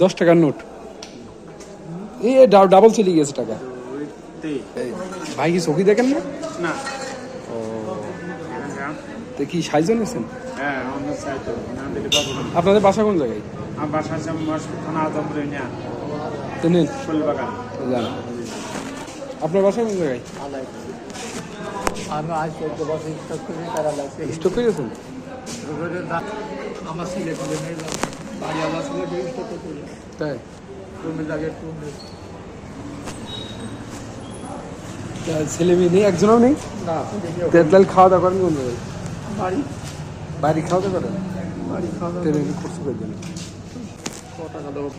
10 টাকার নোট এই ডাবল চলে গেছে টাকা। ভাই কি চোখি দেখেন না? না। ও তো কি সাইজন আছেন? হ্যাঁ, আপনাদের বাসা কোন জায়গায়? আমার বাসা আছে থানা আজমপুরে না জানেন ফুলবাগান। জানেন আপনার বাসা কোন জায়গায়? আমি আজ 14 বছর স্টক করে তারা লাগছে স্টক করেছেন? আমার ছেলে বাড়িওয়ালা ছেলে স্টক করে তাই তুমি লাগে ছেলে মেয়ে নেই, একজনও নেই? না। তেল খাওয়া দাওয়া করেন কোন জায়গায়? বাড়ি বাড়ি খাওয়া দাওয়া করেন? বাড়ি খাওয়া তেল খরচ করবেন ক টাকা দেবো?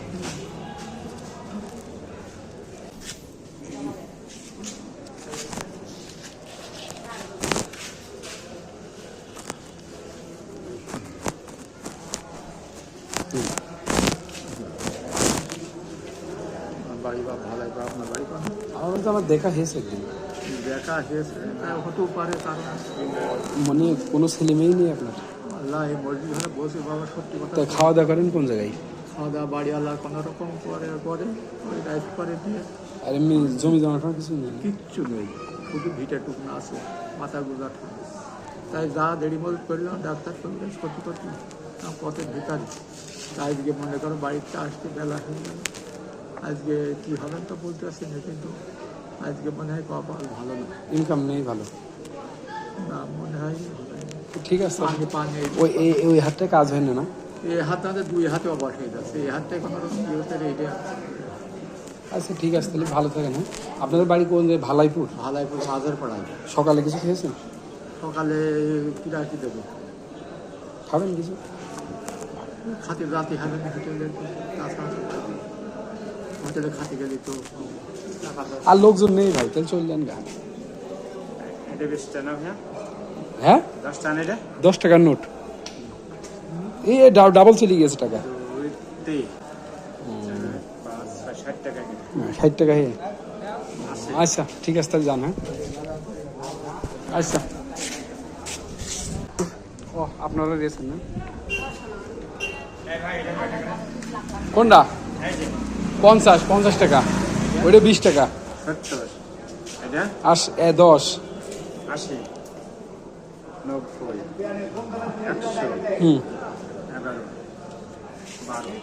বাড়ি বা ভালাই বা আপনার বাড়ি পান? আমার দেখা হয়েছে একদিন। দেখা হয়েছে হতেও পারে, কারণ মানে কোনো ছেলে মেয়েই নেই আপনার? আল্লাহ এই মসজিদ ঘরে বসে বাবা সত্যি কথা। তা খাওয়া দাওয়া করেন কোন জায়গায়? খাওয়া দাওয়া বাড়িওয়ালা কোনো রকম করে ওই রাইস করে দিয়ে। আর এমনি জমি জমাটা কিছু নেই? কিচ্ছু নেই, শুধু ভিটা টুকনা আছে, মাথা গুজাটা। তাই যা দেরি মজুত করলাম, ডাক্তার করলে সত্যি করতে পথের ভিকারি। আজকে মনে করো বাড়িতে আসতে বেলা হয়ে গেল, আজকে কী হবেন তো বলতে পারছি না, কিন্তু আজকে মনে হয় কপাল ভালো না, ইনকাম নেই ভালো না মনে হয় ঠিক আছে। পানি পানি ওই হাতটা কাজ হয় না? এই হাত আমাদের দুই হাতে অবাস হয়ে যাচ্ছে, এই হাতটাই কোনো রকম কি হতে এইটা। আচ্ছা ঠিক আছে, তাহলে ভালো থাকেন। হ্যাঁ, আপনাদের বাড়ি কোন জায়গায়? ভালাইপুর? ভালাইপুর মাঝের পাড়ায়। সকালে কিছু খেয়েছেন? সকালে কিরা কি দেবো, খাবেন কিছু? খাতে রাতে খাবেন হোটেলে, তাছাড়া হোটেলে খাতে গেলে তো আর লোকজন নেই ভাই, তাহলে চললেন গা। এটা বেশ টানা ভাইয়া। হ্যাঁ 10 টাকার নোট এই ডাবল চলে গেছে টাকা। 60 টাকা 60 টাকা। হে আচ্ছা ঠিক আছে, তাহলে যান। হ্যাঁ আচ্ছা। ও আপনারা দিয়েছেন না কোনটা? 50 টাকা, ওইটা 20 টাকা। 70 এটা 10 80 90 100 হুম 11 12